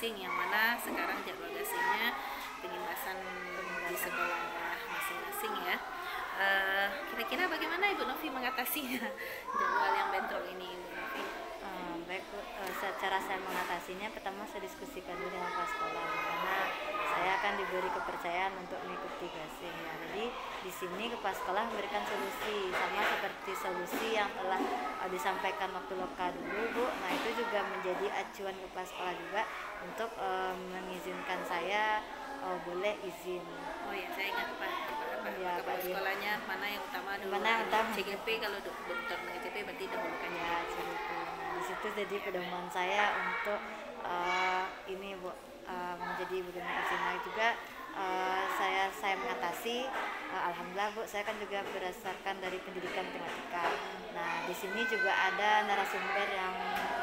gasing, yang mana sekarang jadwal gasingnya pengintasan di sekolah masing-masing ya. Kira-kira bagaimana Ibu Novi mengatasinya jadwal yang bentrok ini, Ibu Novi? Baik Bu, secara saya mengatasinya, pertama saya diskusikan dulu dengan kepala sekolah karena saya akan diberi kepercayaan untuk mengikuti gasing. Nah, jadi di sini kepala sekolah memberikan solusi sama seperti solusi yang telah disampaikan waktu loka dulu Bu. Nah, itu juga menjadi acuan kepala sekolah juga untuk mengizinkan saya boleh izin. Oh ya, saya ingat Pak. Ya, Kepala sekolahnya mana yang utama dulu? Mana yang utama? CGP, kalau bentuk CGP berarti dahulukan ya CGP. Nah, di situ jadi pedoman saya untuk ini Bu, menjadi bagaimana izin lagi juga. Saya mengatasi, alhamdulillah Bu, saya kan juga berdasarkan dari pendidikan tematika. Nah, di sini juga ada narasumber yang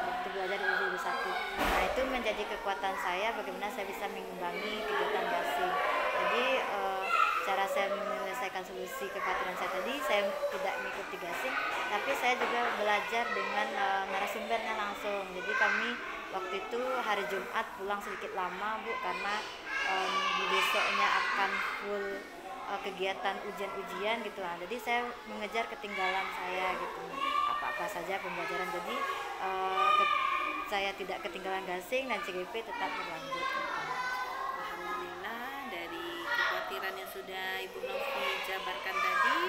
waktu belajar di Uji 1. Nah, itu menjadi kekuatan saya bagaimana saya bisa mengimbangi kegiatan gasing. Jadi cara saya menyelesaikan solusi kekhawatiran saya tadi, saya tidak mengikuti gasing, tapi saya juga belajar dengan narasumbernya langsung. Jadi kami waktu itu hari Jumat pulang sedikit lama Bu, karena besoknya akan full kegiatan ujian-ujian gitu lah. Jadi saya mengejar ketinggalan saya gitu, apa-apa saja pembelajaran. Jadi saya tidak ketinggalan gasing dan CGP tetap berlanjut gitu. Alhamdulillah, dari kekhawatiran yang sudah Ibu Novi jabarkan tadi,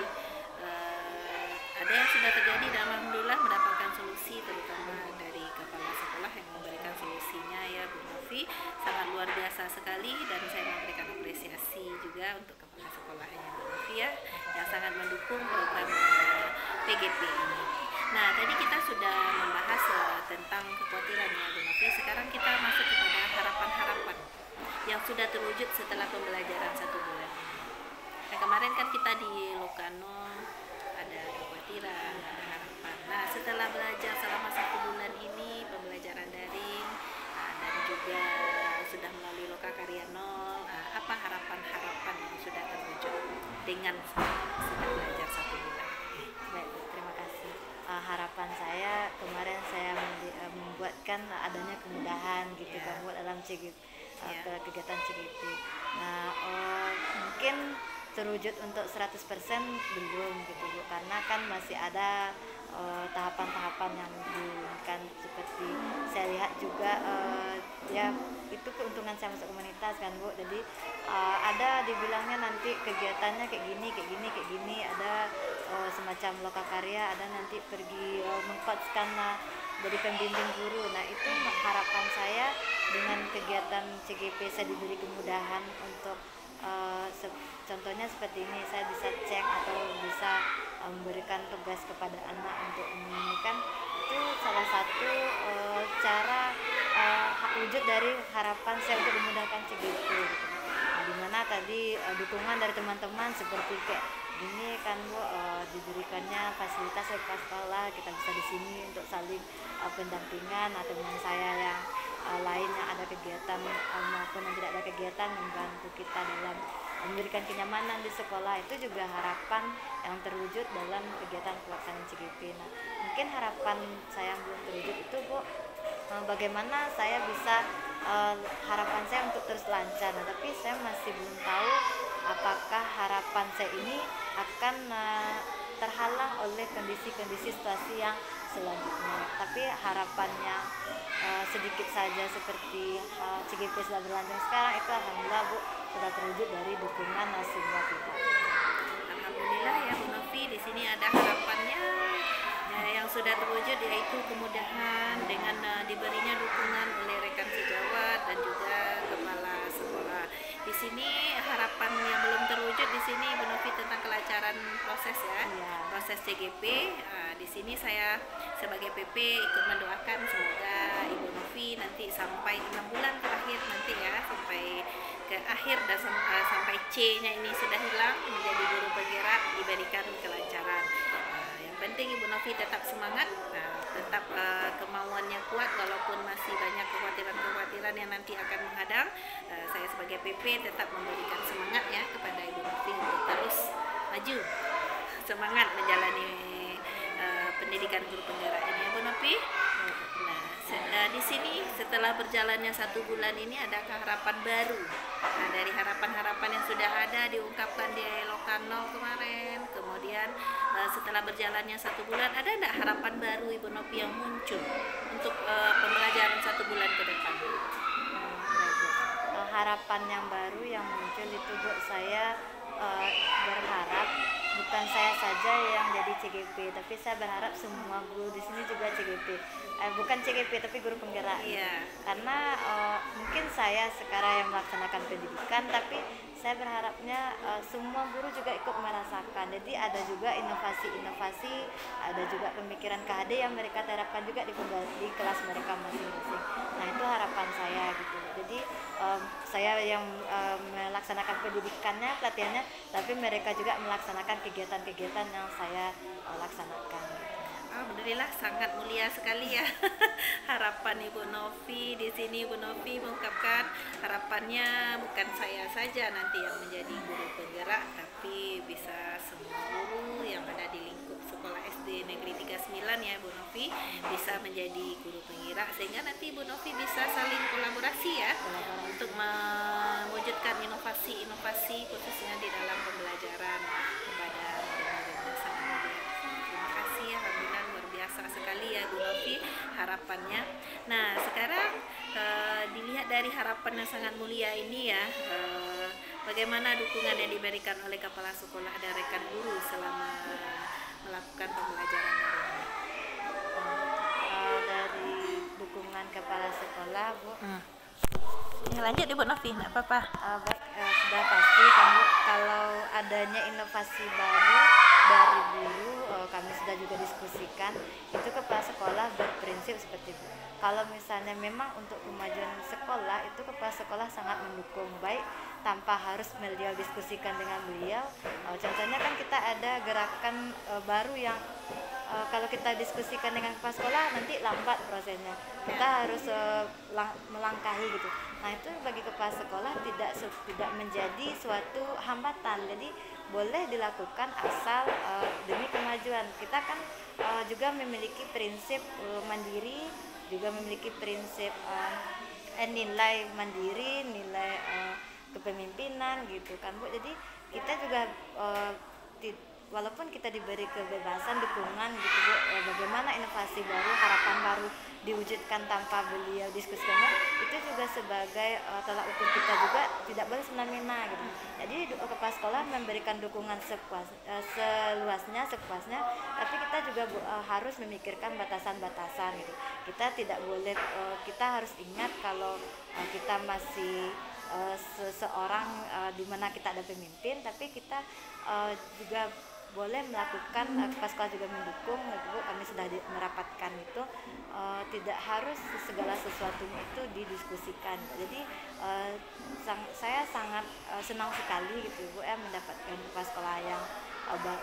ada yang sudah terjadi dan alhamdulillah mendapatkan solusi, terutama dari kepala sekolah yang memberikan solusinya ya Bu Novi, sangat luar biasa sekali, dan saya memberikan apresiasi juga untuk kepala sekolahnya Bu Novi ya, yang sangat mendukung program PGP ini. Nah, tadi kita sudah membahas tentang kekhawatiran ya Bu Novi. Sekarang kita masuk kepada harapan-harapan yang sudah terwujud setelah pembelajaran 1 bulan. Nah, kemarin kan kita di Lokano ada kekhawatiran, ada harapan. Nah, setelah belajar selama 1 bulan ini pembelajaran daring, dan juga sudah melalui Loka Karya Nol, apa harapan-harapan yang sudah terwujud dengan sudah belajar 1 bulan? Baik, terima kasih. Harapan saya kemarin saya membuatkan adanya kemudahan gitu kan buat dalam CGP, kegiatan CGP. Nah, mungkin terwujud untuk 100% belum gitu Bu, karena kan masih ada tahapan-tahapan yang diinginkan. Seperti saya lihat juga ya itu keuntungan saya masuk komunitas kan Bu. Jadi ada dibilangnya nanti kegiatannya kayak gini, ada semacam loka karya, ada nanti pergi mengcoachkan jadi pembimbing guru. Nah, itu harapan saya dengan kegiatan CGP saya diberi kemudahan untuk contohnya seperti ini, saya bisa cek atau bisa memberikan tugas kepada anak untuk menunaikan. Itu salah satu cara wujud dari harapan saya untuk memudahkan CGP gitu. Nah, dimana tadi dukungan dari teman-teman seperti kayak gini kan Bu, diberikannya fasilitas oleh kepala sekolah, kita bisa di sini untuk saling pendampingan, atau teman saya yang lain yang ada kegiatan maupun yang tidak ada kegiatan membantu kita dalam memberikan kenyamanan di sekolah. Itu juga harapan yang terwujud dalam kegiatan pelaksanaan CGP. Nah, mungkin harapan saya yang belum terwujud itu Bu, bagaimana saya bisa harapan saya untuk terus lancar. Nah, tapi saya masih belum tahu apakah harapan saya ini akan terhalang oleh kondisi-kondisi situasi yang selanjutnya. Tapi harapannya sedikit saja seperti CGP sudah berlangsung sekarang, itu alhamdulillah Bu, sudah terwujud dari dukungan semua pihak. Alhamdulillah ya Bu Novi, di sini ada harapannya yang sudah terwujud, yaitu kemudahan dengan diberinya dukungan oleh rekan sejawat dan juga kepala sekolah. Di sini harapan yang belum terwujud di sini Bu Novi tentang kelancaran proses ya, proses CGP. Di sini saya sebagai PP ikut mendoakan semoga Ibu Novi nanti sampai 6 bulan terakhir nanti ya, sampai ke akhir dan sampai C-nya ini sudah hilang, menjadi guru penggerak, diberikan kelancaran. Yang penting Ibu Novi tetap semangat, tetap kemauannya kuat walaupun masih banyak kekhawatiran-kekhawatiran yang nanti akan menghadang. Saya sebagai PP tetap memberikan semangat ya kepada Ibu Novi untuk terus maju, semangat menjalani pendidikan guru penggerak ini ya Bu Novi. Di sini setelah berjalannya 1 bulan ini adakah harapan baru? Nah, dari harapan-harapan yang sudah ada diungkapkan di Lokanol kemarin, kemudian setelah berjalannya 1 bulan, ada enggak harapan baru Ibu Novi yang muncul untuk pembelajaran 1 bulan ke depan? Harapan yang baru yang muncul itu Bu, saya berharap bukan saya saja yang jadi CGP, tapi saya berharap semua guru di sini juga CGP. Bukan CGP tapi guru penggerak. Karena mungkin saya sekarang yang melaksanakan pendidikan, tapi saya berharapnya semua guru juga ikut merasakan. Jadi ada juga inovasi-inovasi, ada juga pemikiran KHD yang mereka terapkan juga di kelas mereka masing-masing. Nah, itu harapan saya gitu. Jadi saya yang melaksanakan pendidikannya, pelatihannya, tapi mereka juga melaksanakan kegiatan-kegiatan yang saya laksanakan. Alhamdulillah, sangat mulia sekali ya harapan Ibu Novi di sini. Ibu Novi mengungkapkan harapannya bukan saya saja nanti yang menjadi guru penggerak, tapi bisa semua guru yang ada di lingkup sekolah SD Negeri 39 ya Bu Novi bisa menjadi guru penggerak, sehingga nanti Bu Novi bisa saling kolaborasi ya untuk mewujudkan inovasi-inovasi khususnya di dalam pembelajaran kepada sekali ya Bu Novi harapannya. Nah, sekarang dilihat dari harapan yang sangat mulia ini ya, bagaimana dukungan yang diberikan oleh kepala sekolah dan rekan guru selama melakukan pembelajaran daring? Dari dukungan kepala sekolah Bu, lanjut deh Bu Novi, nggak apa-apa. Baik, sudah pasti kan Bu, kalau adanya inovasi baru dari guru, kami sudah juga diskusikan, itu kepala sekolah berprinsip seperti itu. Kalau misalnya memang untuk kemajuan sekolah, itu kepala sekolah sangat mendukung, baik tanpa harus beliau diskusikan dengan beliau. Contohnya kan kita ada gerakan baru yang kalau kita diskusikan dengan kepala sekolah nanti lambat prosesnya, kita harus melangkahi gitu. Nah, itu bagi kepala sekolah tidak menjadi suatu hambatan, jadi boleh dilakukan asal demi kemajuan. Kita kan juga memiliki prinsip mandiri, juga memiliki prinsip nilai mandiri, nilai kepemimpinan gitu kan Bu. Jadi kita juga walaupun kita diberi kebebasan, dukungan gitu Bu, bagaimana inovasi baru, harapan baru diwujudkan tanpa beliau diskusikannya, itu juga sebagai tolak ukur kita juga tidak boleh semena-mena gitu. Jadi kepala sekolah memberikan dukungan seluasnya, sepuasnya, tapi kita juga harus memikirkan batasan-batasan gitu. Kita tidak boleh, kita harus ingat kalau kita masih seseorang di mana kita ada pemimpin, tapi kita juga boleh melakukan, kepala sekolah juga mendukung Bu, kami sudah merapatkan itu, tidak harus segala sesuatunya itu didiskusikan. Jadi saya sangat senang sekali gitu Bu ya mendapatkan kepala sekolah yang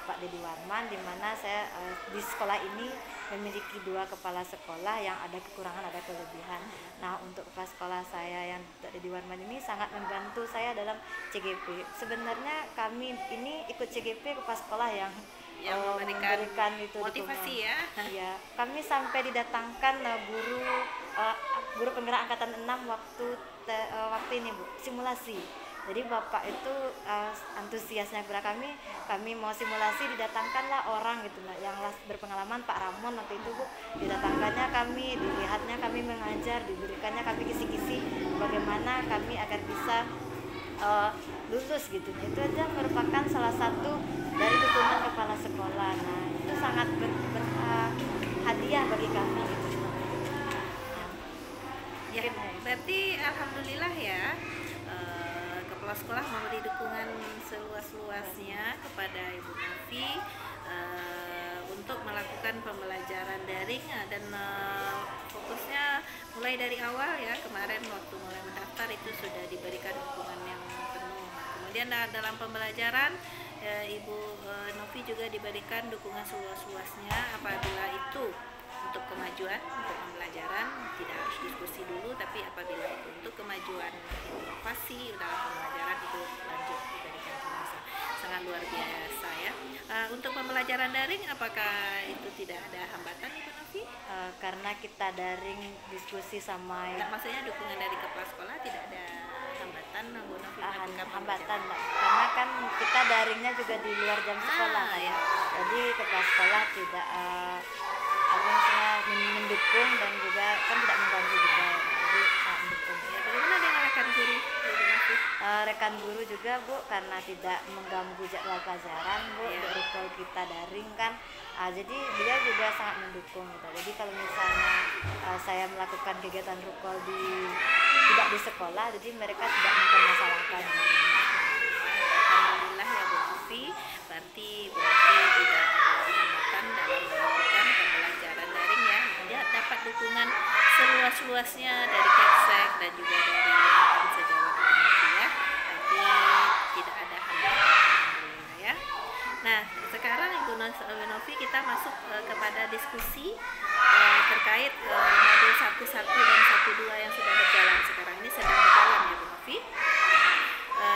Pak Dedi Warman, di mana saya di sekolah ini memiliki 2 kepala sekolah yang ada kekurangan, ada kelebihan. Nah, untuk kepala sekolah saya yang Pak Dedi Warman ini sangat membantu saya dalam CGP. Sebenarnya kami ini ikut CGP kepala sekolah yang memberikan itu motivasi ya. Ya, kami sampai didatangkan guru penggerak angkatan 6 waktu ini Bu, simulasi. Jadi Bapak itu antusiasnya kepada kami mau simulasi, didatangkanlah orang gitu lah yang berpengalaman, Pak Ramon waktu itu Bu, didatangkannya kami, dilihatnya kami mengajar, diberikannya kami kisi-kisi bagaimana kami agar bisa lulus gitu. Itu aja merupakan salah satu dari dukungan kepala sekolah. Nah, itu sangat hadiah bagi kami gitu. Ya, berarti alhamdulillah ya, kepala sekolah memberi dukungan seluas-luasnya kepada Ibu Novi untuk melakukan pembelajaran daring, dan fokusnya mulai dari awal ya, kemarin waktu mulai mendaftar itu sudah diberikan dukungan yang penuh. Kemudian dalam pembelajaran Ibu Novi juga diberikan dukungan seluas-luasnya apabila itu untuk kemajuan, untuk pembelajaran tidak harus diskusi dulu, tapi apabila itu untuk kemajuan inovasi dalam pembelajaran itu lanjut diberikan. Sangat luar biasa ya. Untuk pembelajaran pembelajaran daring, apakah itu tidak ada hambatan Ibu Novi? Karena kita daring diskusi sama Nah, maksudnya dukungan dari kepala sekolah tidak ada hambatan Ibu Novi melakukan hambatan, pembelajaran? Mbak. Karena kan kita daringnya juga di luar jam sekolah kan. Ya. Jadi kepala sekolah tidak apa misalnya mendukung dan juga kan tidak mengganggu juga. Jadi sangat mendukung. Ya, bagaimana dengan rekan guru Ibu Novi? Rekan guru juga Bu, karena tidak mengganggu jadwal pelajaran Bu, Iya. rukol kita daring kan. Jadi dia juga sangat mendukung gitu. Jadi kalau misalnya saya melakukan kegiatan rukol tidak di sekolah, jadi mereka tidak mempermasalahkan. Alhamdulillah ya Bu Novi, berarti Bu Novi tidak ada hambatan dalam melakukan pembelajaran daring ya. Dia dapat dukungan seluas-luasnya dari Kepsek dan juga dari rekan sejawat Bu Novi ya. Berarti tidak ada hambatan, alhamdulillah ya. Nah, sekarang Ibu Novi kita masuk kepada diskusi terkait modul 11 dan 12 yang sudah berjalan sekarang ini sedang berjalan ya Bu Novi.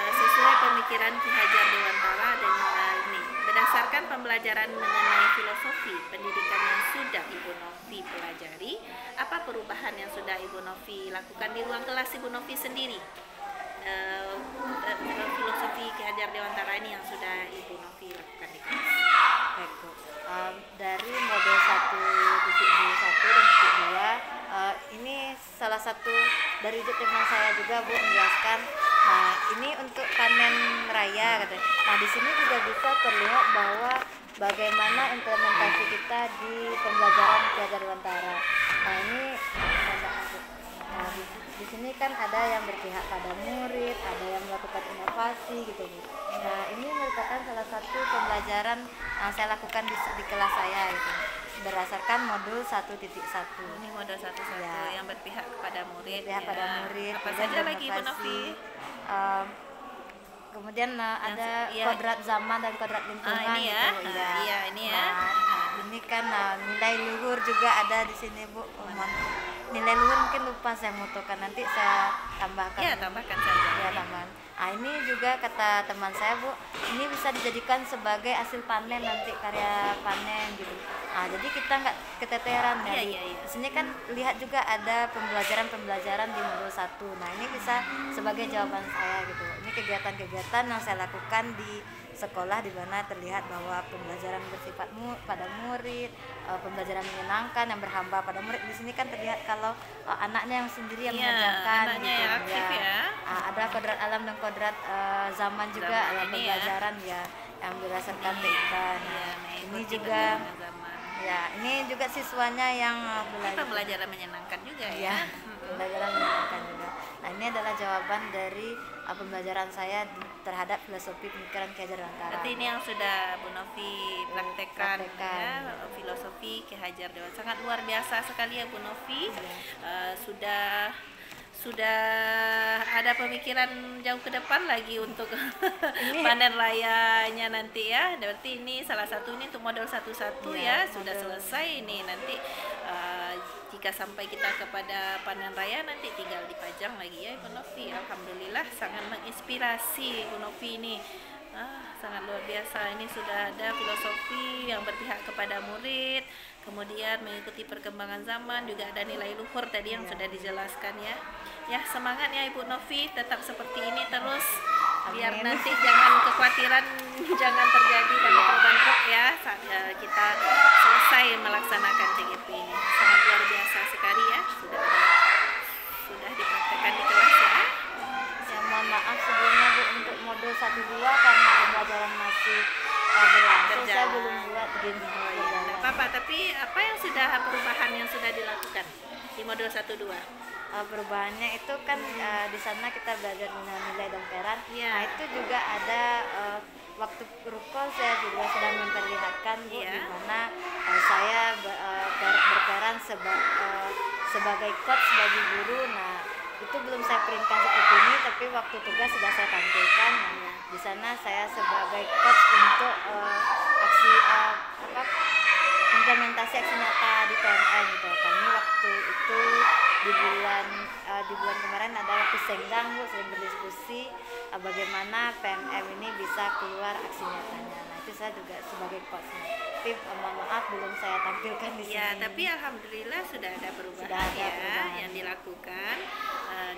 Sesuai pemikiran Ki Hajar Dewantara dengan ini, berdasarkan pembelajaran mengenai filosofi pendidikan yang sudah Ibu Novi pelajari, apa perubahan yang sudah Ibu Novi lakukan di ruang kelas Ibu Novi sendiri? Filosofi Ki Hajar Dewantara ini yang sudah Ibu Novi lakukan di kelas. Baik, Bu. Dari model 1.21 dan 1.2 ini salah satu dari teman saya juga Bu menjelaskan. Nah, ini untuk panen raya katanya. Nah, di sini juga bisa terlihat bahwa bagaimana implementasi kita di pembelajaran Ki Hajar Dewantara. Nah, ini nah, di sini kan ada yang berpihak pada murid, ada yang melakukan inovasi gitu Bu. Nah, ini merupakan salah satu pembelajaran yang saya lakukan di kelas saya gitu, berdasarkan modul 1.1. Ini model 1.1 Ya. yang berpihak kepada murid. Berpihak pada murid. Apa kemudian saja lagi Ibu inovasi. Novi? Kemudian ada iya. kodrat zaman dan kodrat lingkungan Ini ya. gitu. Iya, ini ya. Nah, ini kan nilai luhur juga ada di sini Bu. Nilai luhur mungkin lupa saya mutukan, nanti saya tambahkan. Ya, tambahkan saja. Ya, tambahan. Nah, ini juga kata teman saya Bu, ini bisa dijadikan sebagai hasil panen nanti, karya panen gitu. Nah, jadi kita nggak keteteran Iya, ya. iya, iya. Di sini kan lihat juga ada pembelajaran di modul 1. Nah, ini bisa sebagai jawaban saya gitu. Ini kegiatan-kegiatan yang saya lakukan di sekolah di mana terlihat bahwa pembelajaran bersifat pada murid, pembelajaran menyenangkan yang berhamba pada murid. Di sini kan terlihat kalau anaknya yang sendiri yang Iya, mengerjakan anaknya gitu yang aktif ya. Ada kodrat alam dan kodrat zaman juga, Zaman ada ini pembelajaran ya yang berdasarkan TIK. Nah, Iya, ini mengikuti juga perkembangan zaman. ya, ini juga siswanya yang Ini belajar. pembelajaran menyenangkan juga ya. Ya, pembelajaran menyenangkan juga. Nah, ini adalah jawaban dari pembelajaran saya terhadap filosofi pemikiran Ki Hajar Dewantara. Berarti ini yang sudah Bu Novi praktekkan Praktekkan. ya, filosofi Ki Hajar Dewantara. Sangat luar biasa sekali ya Bu Novi. Iya. Sudah ada pemikiran jauh ke depan lagi untuk Ini- panen rayanya nanti ya. Berarti ini salah satu ini untuk model 1.1 Iya, ya, sudah model. selesai ini nanti jika sampai kita kepada panen raya nanti tinggal dipajang lagi ya Ibu Novi. Alhamdulillah sangat menginspirasi Ibu Novi ini. Sangat luar biasa. Ini sudah ada filosofi yang berpihak kepada murid, kemudian mengikuti perkembangan zaman, juga ada nilai luhur tadi yang sudah dijelaskan ya. Ya, semangat ya Ibu Novi, tetap seperti ini terus. Biar Amin. nanti jangan kekhawatiran jangan terjadi karena perubahan truk ya saat kita selesai melaksanakan CGP ini. Sangat luar biasa sekali ya, sudah dipraktekkan di kelas ya. Ya, mohon maaf sebelumnya Bu untuk modul 1-2 karena pembelajaran masih berlangsung, saya Berjalan. belum buat gini. Oh iya, tidak apa-apa. Tapi apa yang sudah perubahan yang sudah dilakukan di modul 1-2? Perubahannya itu kan di sana kita belajar nilai dan peran. Iya. Nah, itu juga ada waktu rukol saya juga sedang memperlihatkan Bu, Iya. di mana saya berperan sebagai coach bagi guru. Nah, itu belum saya perintah seperti ini, tapi waktu tugas sudah saya tampilkan. Nah, di sana saya sebagai coach untuk aksi implementasi aksi nyata di PMM gitu. Kami waktu itu di bulan kemarin ada waktu senggang Bu, sering berdiskusi bagaimana PMM ini bisa keluar aksi nyatanya. Nah, itu tapi saya juga sebagai coachnya. Tapi mohon maaf belum saya tampilkan di sini. Ya, tapi alhamdulillah sudah ada perubahan Sudah ada ya perubahan. yang dilakukan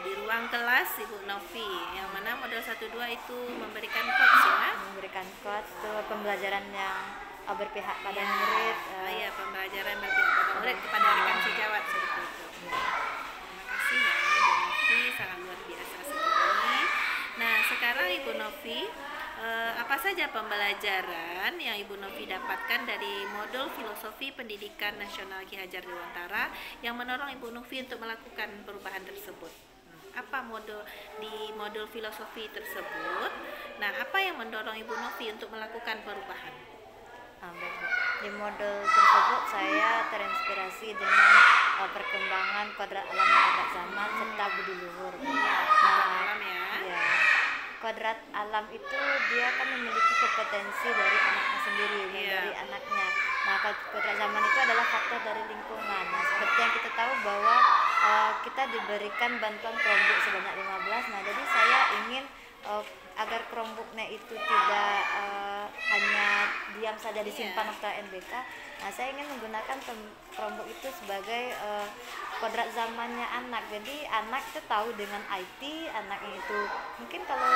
di ruang kelas Ibu Novi, yang mana model 1-2 itu memberikan coach ya. Memberikan coach tuh pembelajaran yang berpihak pada Ya, murid. iya, pembelajaran berpihak pada murid kepada rekan sejawat seperti itu. Terima kasih ya Ibu Novi, sangat luar biasa sekali. Nah, sekarang Ibu Novi, apa saja pembelajaran yang Ibu Novi dapatkan dari modul filosofi pendidikan nasional Ki Hajar Dewantara yang mendorong Ibu Novi untuk melakukan perubahan tersebut? Apa di modul filosofi tersebut? Nah, apa yang mendorong Ibu Novi untuk melakukan perubahan? Baik, Bu. Di modul tersebut saya terinspirasi dengan perkembangan kodrat alam dan kodrat zaman serta budi luhur. Alam ya. Ya, kodrat alam itu dia kan memiliki kompetensi dari anaknya sendiri, dari anaknya. Nah, kodrat zaman itu adalah faktor dari lingkungan. Nah, seperti yang kita tahu bahwa kita diberikan bantuan Chromebook sebanyak 15. Nah, jadi saya ingin agar Chromebooknya itu tidak hanya diam saja disimpan waktu NBK. Nah, saya ingin menggunakan Chromebook itu sebagai kodrat zamannya anak. Jadi anak itu tahu dengan IT, anaknya itu mungkin kalau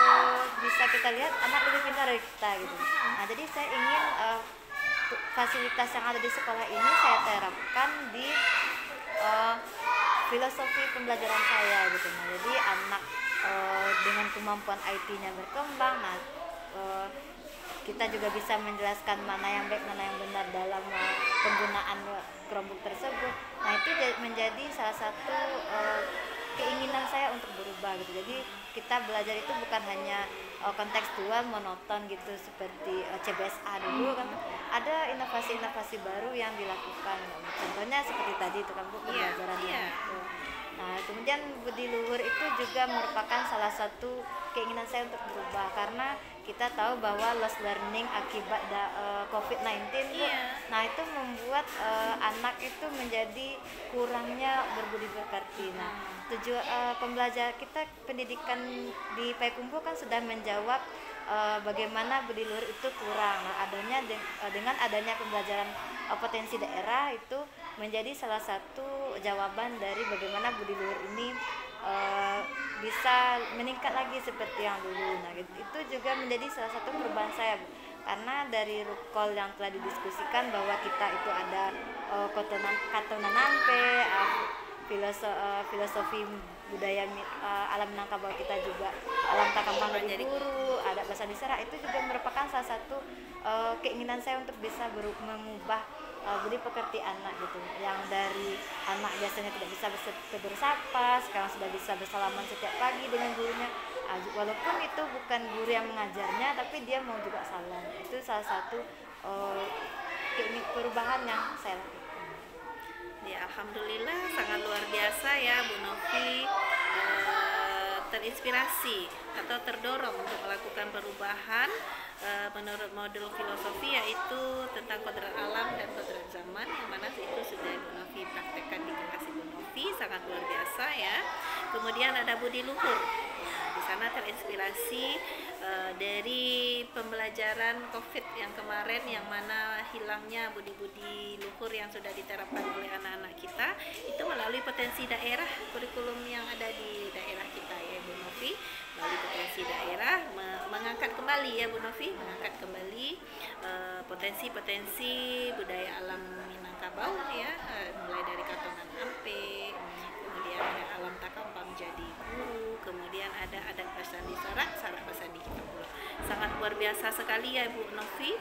bisa kita lihat anak lebih pintar dari kita gitu. Nah, jadi saya ingin fasilitas yang ada di sekolah ini saya terapkan di filosofi pembelajaran saya gitu. Nah, jadi anak dengan kemampuan IT-nya berkembang, nah kita juga bisa menjelaskan mana yang baik, mana yang benar dalam penggunaan Chromebook tersebut. Nah, itu menjadi salah satu keinginan saya untuk berubah gitu. Jadi kita belajar itu bukan hanya kontekstual monoton gitu seperti CBSA dulu kan, ada inovasi-inovasi baru yang dilakukan. Contohnya seperti tadi itu kan Bu, pembelajaran itu. Nah, kemudian budi luhur itu juga merupakan salah satu keinginan saya untuk berubah, karena kita tahu bahwa lost learning akibat COVID-19 Bu. Nah, itu membuat anak itu menjadi kurangnya berbudi pekerti. Nah, pembelajar kita pendidikan di Payakumbuh kan sudah menjawab bagaimana budi luhur itu kurang. Nah, dengan adanya pembelajaran potensi daerah itu menjadi salah satu jawaban dari bagaimana budi luhur ini bisa meningkat lagi seperti yang dulu. Nah, itu juga menjadi salah satu perubahan saya, Bu. Karena dari rukol yang telah didiskusikan bahwa kita itu ada Katonanampe, filosofi budaya alam Minangkabau, kita juga alam Takampang dari guru, ada bahasa Disera, itu juga merupakan salah satu keinginan saya untuk bisa mengubah budi pekerti anak gitu, yang dari anak biasanya tidak bisa bersapa, sekarang sudah bisa bersalaman setiap pagi dengan gurunya, walaupun itu bukan guru yang mengajarnya, tapi dia mau juga salam. Itu salah satu perubahan yang saya lakukan. Ya, alhamdulillah sangat luar biasa ya Bu Novi, terinspirasi atau terdorong untuk melakukan perubahan menurut modul filosofi, yaitu tentang kodrat alam dan kodrat zaman, yang mana itu sudah Bu Novi praktekkan di kelas Bu Novi, sangat luar biasa ya. Kemudian ada budi luhur. Nah, di sana terinspirasi dari pembelajaran COVID yang kemarin, yang mana hilangnya budi-budi luhur yang sudah diterapkan oleh anak-anak kita itu melalui potensi daerah, kurikulum yang ada di daerah kita ya Bu Novi, melalui potensi daerah mengangkat kembali ya Bu Novi, mengangkat kembali potensi-potensi budaya alam Minangkabau ya, mulai dari Katonan Ampe, kemudian ada alam Takampang jadi guru, kemudian ada adat Basandi Sarak Basandi kita pula. Sangat luar biasa sekali ya Bu Novi.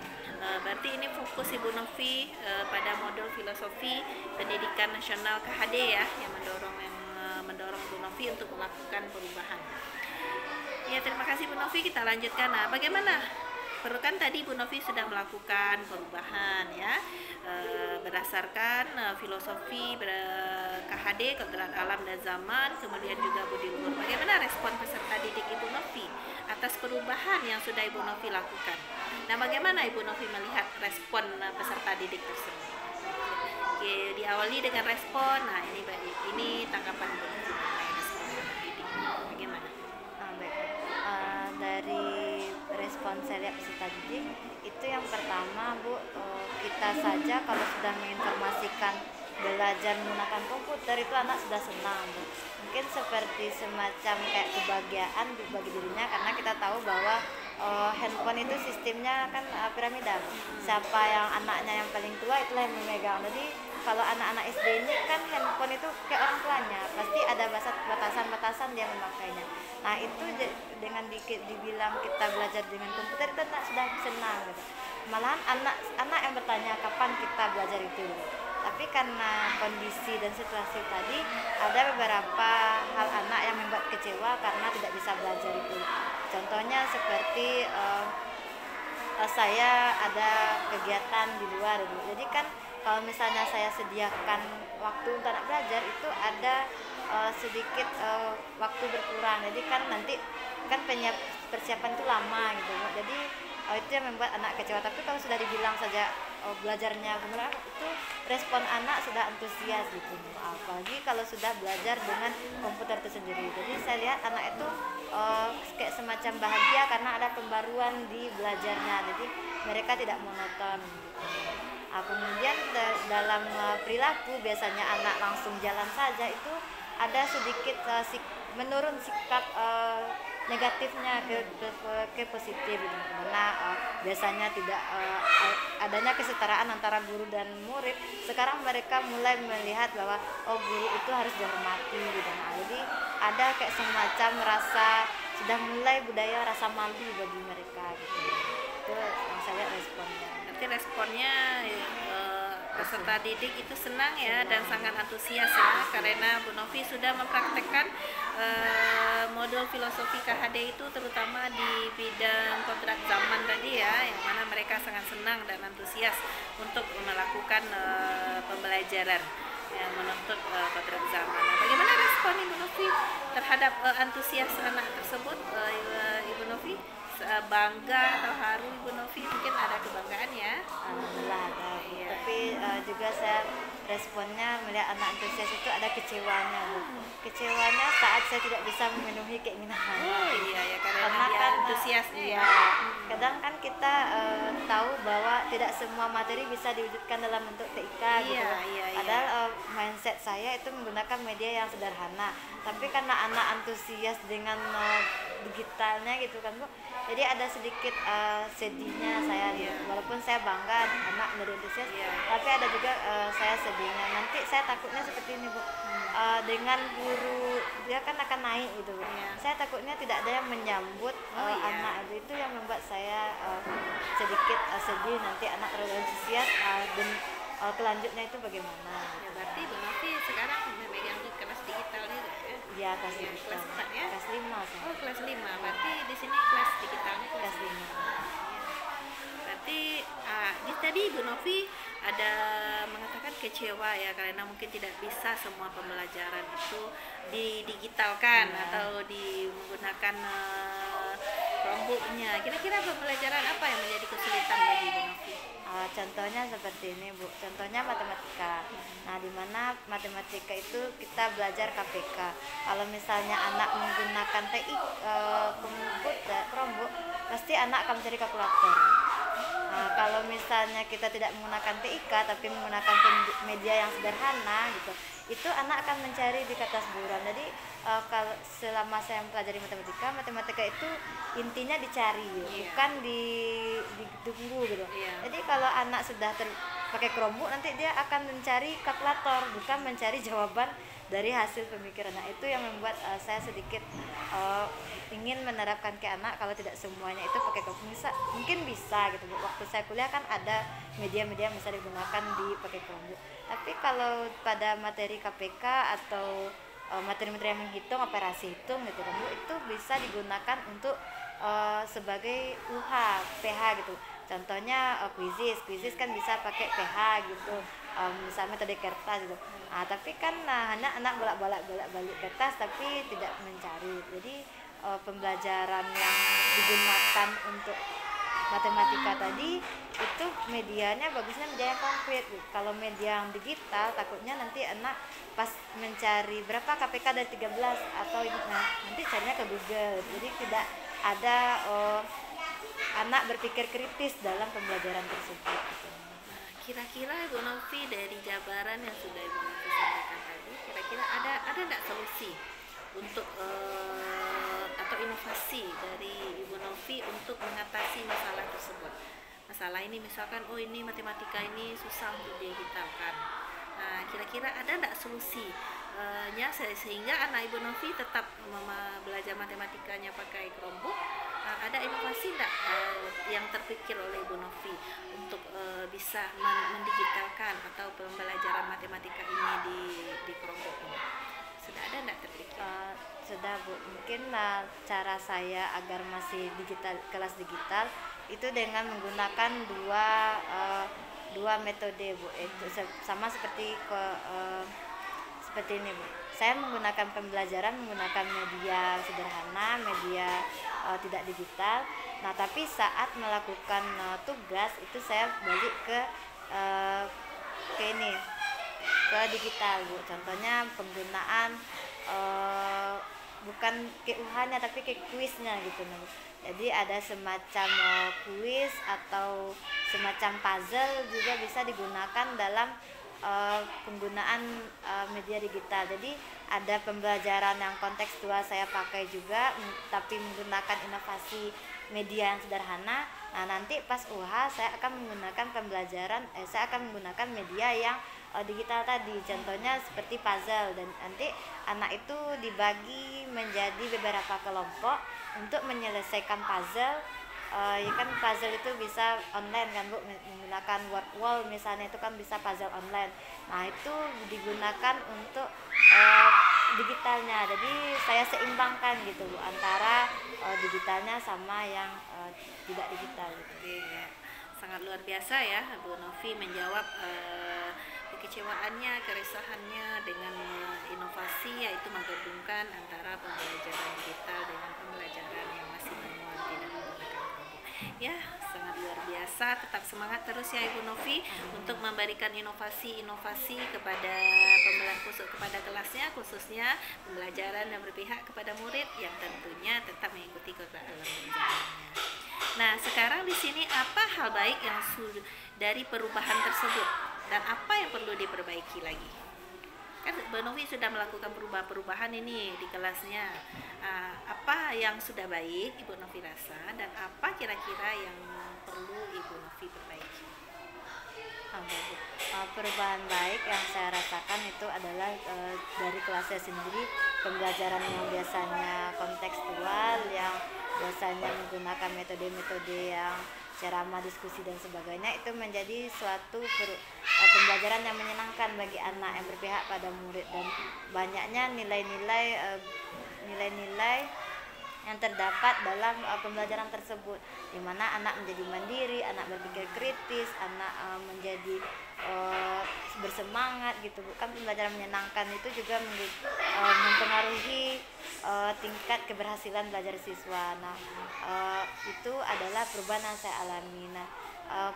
Berarti ini fokus Ibu Novi pada modul filosofi pendidikan nasional KHD ya, yang mendorong Bu Novi untuk melakukan perubahan. Ya, terima kasih Bu Novi, kita lanjutkan. Nah, bagaimana? Kan tadi Bu Novi sudah melakukan perubahan ya, berdasarkan filosofi KHD, kodrat alam dan zaman, kemudian juga budi luhur. Bagaimana respon peserta didik Ibu Novi atas perubahan yang sudah Ibu Novi lakukan? Nah, bagaimana Ibu Novi melihat respon peserta didik tersebut? Oke, diawali dengan respon. Nah, ini tanggapan Ibu Novi mengenai respon peserta didik. Bagaimana? Baik. Dari respon saya lihat peserta didik itu yang pertama Bu, kita saja kalau sudah menginformasikan belajar menggunakan komputer itu anak sudah senang Bu. Mungkin seperti semacam kayak kebahagiaan bagi dirinya karena kita tahu bahwa handphone itu sistemnya kan piramida. Siapa yang anaknya yang paling tua itulah yang memegang. Jadi kalau anak-anak SD ini kan handphone itu kayak orang tuanya, pasti ada batasan-batasan dia memakainya. Nah itu dengan dibilang kita belajar dengan komputer itu anak sudah senang gitu. Malahan anak yang bertanya kapan kita belajar itu gitu. Tapi karena kondisi dan situasi tadi ada beberapa hal anak yang membuat kecewa karena tidak bisa belajar itu. Contohnya seperti saya ada kegiatan di luar gitu. Jadi kan kalau misalnya saya sediakan waktu untuk anak belajar itu ada sedikit waktu berkurang. Jadi kan nanti kan persiapan itu lama gitu. Jadi itu yang membuat anak kecewa. Tapi kalau sudah dibilang saja belajarnya benar, itu respon anak sudah antusias gitu. Apalagi kalau sudah belajar dengan komputer itu sendiri. Jadi saya lihat anak itu kayak semacam bahagia karena ada pembaruan di belajarnya. Jadi mereka tidak monoton gitu. Kemudian dalam perilaku biasanya anak langsung jalan saja itu ada sedikit menurun sikap negatifnya ke positif gitu. Karena biasanya tidak adanya kesetaraan antara guru dan murid. Sekarang mereka mulai melihat bahwa guru itu harus dihormati gitu. Nah, jadi ada kayak semacam rasa sudah mulai budaya rasa malu bagi mereka gitu. Itu yang saya lihat responnya. Nanti responnya peserta didik itu senang ya dan sangat antusias ya, karena Bu Novi sudah mempraktekkan modul filosofi KHD itu terutama di bidang kontrak zaman tadi ya, yang mana mereka sangat senang dan antusias untuk melakukan pembelajaran yang menuntut kontrak zaman. Nah, bagaimana respon Ibu Novi terhadap antusias anak tersebut, Ibu Novi? Bangga atau haru Ibu Novi? Mungkin ada kebanggaan ya? Alhamdulillah ada. Iya. Tapi juga saya responnya melihat anak antusias itu ada kecewanya Bu. Kecewanya saat saya tidak bisa memenuhi keinginan anak. Iya ya, karena dia kan antusiasnya iya, ya. kadang kan kita tahu bahwa tidak semua materi bisa diwujudkan dalam bentuk TIK gitu. Iya. Padahal mindset saya itu menggunakan media yang sederhana. Tapi karena anak antusias dengan digitalnya gitu kan Bu. Jadi ada sedikit sedihnya saya lihat. Walaupun saya bangga anak menjadi antusias, tapi ada juga saya sedihnya. Nanti saya takutnya seperti ini Bu. Dengan guru dia kan akan naik gitu Bu. Saya takutnya tidak ada yang menyambut anak itu yang membuat saya sedikit sedih nanti anak terlalu antusias dan kelanjutnya itu bagaimana. Ya, berarti Bu Novi sekarang memegang kelas digital juga ya? Iya, kelas Ya, digital. kelas 4 ya? Kelas 5 saya. Oh, kelas 5. Berarti di sini kelas digitalnya Kelas 5. Berarti tadi Bu Novi ada mengatakan kecewa ya karena mungkin tidak bisa semua pembelajaran itu didigitalkan atau menggunakan Chromebooknya. Kira-kira pembelajaran apa yang menjadi kesulitan bagi Bu Novi? Contohnya seperti ini Bu, contohnya matematika. Nah, di mana matematika itu kita belajar KPK. Kalau misalnya anak menggunakan TI komputer Chromebook, pasti anak akan mencari kalkulator. Kalau misalnya kita tidak menggunakan TIK tapi menggunakan media yang sederhana gitu, itu anak akan mencari di kertas buram. Jadi kalau selama saya mempelajari matematika itu intinya dicari, bukan ditunggu gitu. Jadi kalau anak sudah pakai Chromebook, nanti dia akan mencari kalkulator, bukan mencari jawaban dari hasil pemikiran. Nah, itu yang membuat saya sedikit ingin menerapkan ke anak kalau tidak semuanya itu pakai Chromebook. Mungkin bisa gitu Bu. Waktu saya kuliah kan ada media-media yang bisa digunakan di pakai Chromebook. Tapi kalau pada materi KPK atau materi-materi yang menghitung operasi hitung gitu kan Bu, itu bisa digunakan untuk sebagai UH, PH gitu. Contohnya kuisis kan bisa pakai PH gitu. Misalnya metode kertas gitu. Tapi kan anak bolak-balik kertas tapi tidak mencari. Jadi pembelajaran yang digunakan untuk matematika tadi itu medianya bagusnya media yang konkret. Kalau media yang digital takutnya nanti anak pas mencari berapa KPK dari 13 atau nanti carinya ke Google. Jadi tidak ada anak berpikir kritis dalam pembelajaran tersebut gitu. Nah, kira-kira Ibu Novi dari jabaran yang sudah Ibu Novi sampaikan tadi, kira-kira ada nggak solusi untuk atau inovasi dari Ibu Novi untuk mengatasi masalah tersebut? Masalah ini misalkan, oh ini matematika ini susah untuk digitalkan. Nah, kira-kira ada nggak solusi sehingga anak Ibu Novi tetap belajar matematikanya pakai Chromebook? Ada inovasi nggak yang terpikir oleh Ibu Novi untuk bisa mendigitalkan atau pembelajaran matematika ini di Chromebook ini? Sudah ada nggak terpikir? Sudah Bu, mungkin cara saya agar masih digital, kelas digital itu dengan menggunakan dua metode Bu, itu sama seperti seperti ini Bu. Saya menggunakan pembelajaran menggunakan media sederhana, media tidak digital. Nah, tapi saat melakukan tugas itu saya balik ke ini, ke digital Bu. Contohnya penggunaan bukan keuhannya tapi ke kuisnya gitu Bu. Jadi ada semacam kuis atau semacam puzzle juga bisa digunakan dalam penggunaan media digital. Jadi ada pembelajaran yang kontekstual saya pakai juga, tapi menggunakan inovasi media yang sederhana. Nah, nanti pas UH saya akan menggunakan saya akan menggunakan media yang digital tadi. Contohnya seperti puzzle, dan nanti anak itu dibagi menjadi beberapa kelompok untuk menyelesaikan puzzle. Ya kan puzzle itu bisa online kan Bu, menggunakan word wall misalnya, itu kan bisa puzzle online. Nah, itu digunakan untuk digitalnya. Jadi saya seimbangkan gitu Bu, antara digitalnya sama yang tidak digital gitu. Ya, sangat luar biasa ya Bu Novi menjawab kekecewaannya, keresahannya dengan inovasi, yaitu menggabungkan antara pembelajaran digital dengan pembelajaran yang masih manual, tidak menggunakan Chromebook. Ya, sangat luar biasa. Tetap semangat terus ya Ibu Novi untuk memberikan inovasi-inovasi kepada kepada kelasnya, khususnya pembelajaran yang berpihak kepada murid yang tentunya tetap mengikuti dalam pembelajarannya. Nah, sekarang di sini apa hal baik yang dari perubahan tersebut dan apa yang perlu diperbaiki lagi? Kan Bu Novi sudah melakukan perubahan ini di kelasnya. Apa yang sudah baik Ibu Novi rasa, dan apa kira-kira yang perlu Ibu Novi perbaiki? Perubahan baik yang saya rasakan itu adalah dari kelasnya sendiri, pembelajaran yang biasanya kontekstual, yang biasanya menggunakan metode-metode yang ceramah, diskusi dan sebagainya, itu menjadi suatu pembelajaran yang menyenangkan bagi anak yang berpihak pada murid, dan banyaknya nilai-nilai yang terdapat dalam pembelajaran tersebut, di mana anak menjadi mandiri, anak berpikir kritis, anak menjadi bersemangat gitu. Bukan pembelajaran menyenangkan itu juga mempengaruhi tingkat keberhasilan belajar siswa. Nah, itu adalah perubahan yang saya alami. Nah,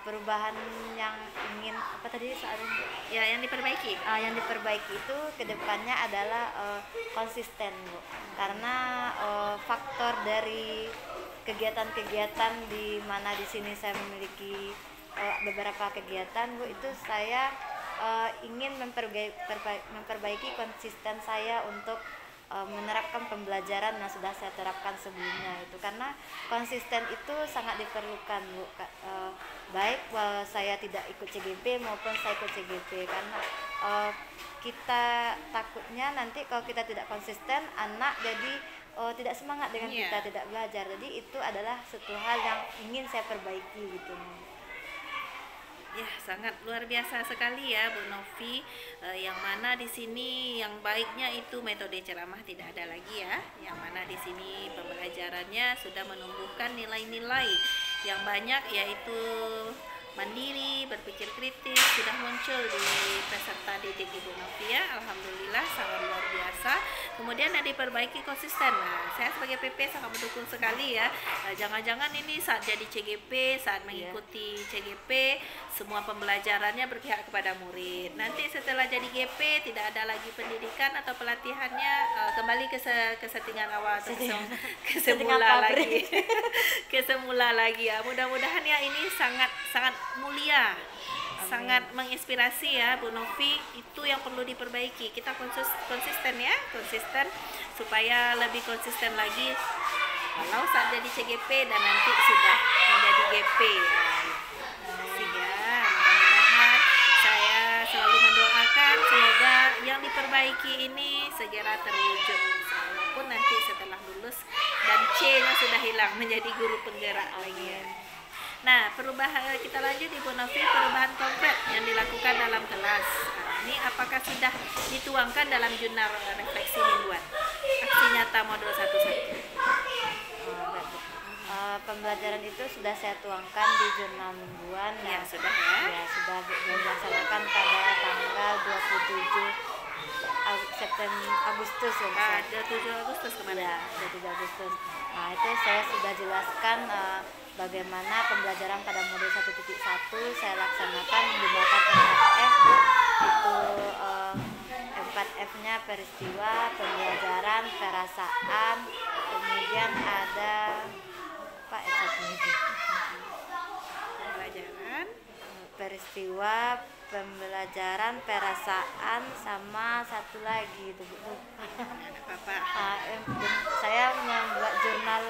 perubahan yang ingin apa tadi soalnya? Ya, yang diperbaiki. Yang diperbaiki itu kedepannya adalah konsisten Bu, karena faktor dari kegiatan-kegiatan di mana di sini saya memiliki beberapa kegiatan Bu, itu saya ingin memperbaiki konsisten saya untuk menerapkan pembelajaran yang sudah saya terapkan sebelumnya itu, karena konsisten itu sangat diperlukan Bu, baik saya tidak ikut CGP maupun saya ikut CGP, karena kita takutnya nanti kalau kita tidak konsisten, anak jadi tidak semangat dengan kita, tidak belajar. Jadi itu adalah satu hal yang ingin saya perbaiki gitu. Ya, sangat luar biasa sekali ya Bu Novi, yang mana di sini yang baiknya itu metode ceramah tidak ada lagi ya, yang mana di sini pembelajarannya sudah menumbuhkan nilai-nilai yang banyak, yaitu mandiri, berpikir kritis sudah muncul di peserta didik Ibu Novia. Alhamdulillah sangat luar biasa. Kemudian yang diperbaiki konsisten. Nah, saya sebagai PP sangat mendukung sekali ya. Jangan-jangan ini saat jadi CGP, saat mengikuti CGP, semua pembelajarannya berpihak kepada murid. Nanti setelah jadi GP tidak ada lagi pendidikan atau pelatihannya, kembali ke settingan awal atau ke semula lagi. Ke semula lagi ya. Mudah-mudahan ya ini sangat mulia. Amin. Sangat menginspirasi ya Bu Novi. Itu yang perlu diperbaiki. Kita konsisten ya, konsisten supaya lebih konsisten lagi kalau saat jadi CGP dan nanti sudah menjadi GP ya. Sehingga mudah-mudahan saya selalu mendoakan semoga yang diperbaiki ini segera terwujud. Walaupun nanti setelah lulus dan C-nya sudah hilang menjadi guru penggerak lagi ya. Nah, perubahan kita lanjut Ibu Novi, perubahan konkret yang dilakukan dalam kelas. Nah, ini apakah sudah dituangkan dalam jurnal refleksi mingguan? Aksi nyata modul 11. Pembelajaran itu sudah saya tuangkan di jurnal mingguan. Ya, sudah ya. Ya, sudah dilaksanakan pada tanggal 27 Agustus ya. 27 Agustus kemarin. Ya, 27 Agustus. Nah, itu saya sudah jelaskan bagaimana pembelajaran pada modul 1.1 saya laksanakan menggunakan 4F. Itu 4F-nya peristiwa, pembelajaran, perasaan, kemudian ada Pak pembelajaran, peristiwa, pembelajaran, perasaan, sama satu lagi itu Bu. Saya membuat jurnal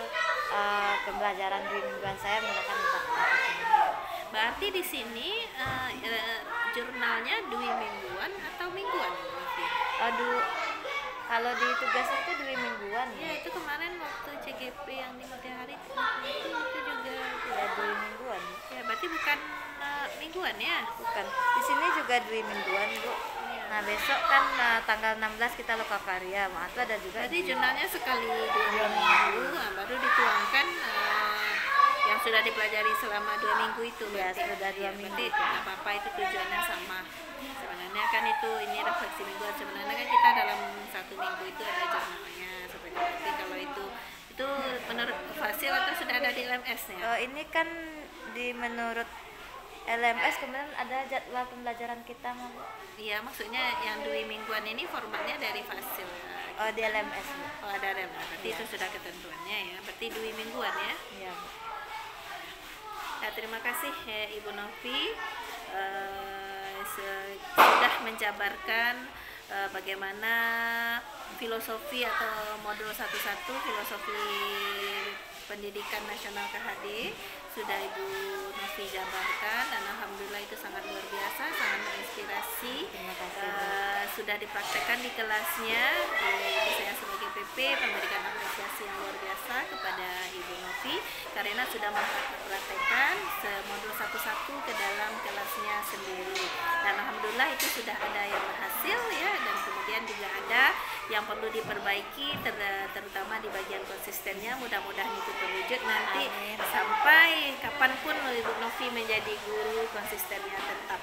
pembelajaran di mingguan saya menggunakan 4F. Berarti di sini jurnalnya dui mingguan atau mingguan? Kalau di tugasnya itu dui mingguan. Ya, itu kemarin waktu CGP yang di matahari itu juga ya dui mingguan. Ya, berarti bukan mingguan ya? Bukan. Di sini juga dui mingguan, Bu. Ya. Nah, besok kan tanggal 16 kita lokakarya. Itu ada juga. Berarti jurnalnya sekali 2 minggu, baru dituangkan yang sudah dipelajari selama 2 minggu itu. Ya, sudah 2 minggu. Berarti apa itu tujuannya sama. Sebenarnya kan ini refleksi mingguan. Sebenarnya kan kita dalam 1 minggu itu ada jurnalnya. Seperti kalau itu menurut Fasil atau sudah ada di LMS-nya? Ini kan menurut LMS kemudian ada jadwal pembelajaran kita, Bu. Iya, maksudnya yang dui mingguan ini formatnya dari Fasil. Di LMS, Bu. Oh, ada LMS. Berarti itu sudah ketentuannya ya. Berarti dui mingguan ya? Iya, Bu. Nah, terima kasih ya, Ibu Novi sudah menjabarkan bagaimana filosofi atau modul 11 filosofi pendidikan nasional KHD sudah Ibu Novi jabarkan dan alhamdulillah itu sangat luar biasa, sangat menginspirasi. Terima kasih. Sudah dipraktekkan di kelasnya. Saya sebagai PP memberikan apresiasi yang luar biasa kepada Ibu Novi karena sudah mempraktekkan modul 11 ke dalam kelasnya sendiri. Dan alhamdulillah itu sudah ada yang berhasil ya, dan kemudian juga ada yang perlu diperbaiki terutama di bagian konsistennya. Mudah-mudahan itu terwujud nanti. Amin. Sampai kapanpun Ibu Novi menjadi guru, konsistennya tetap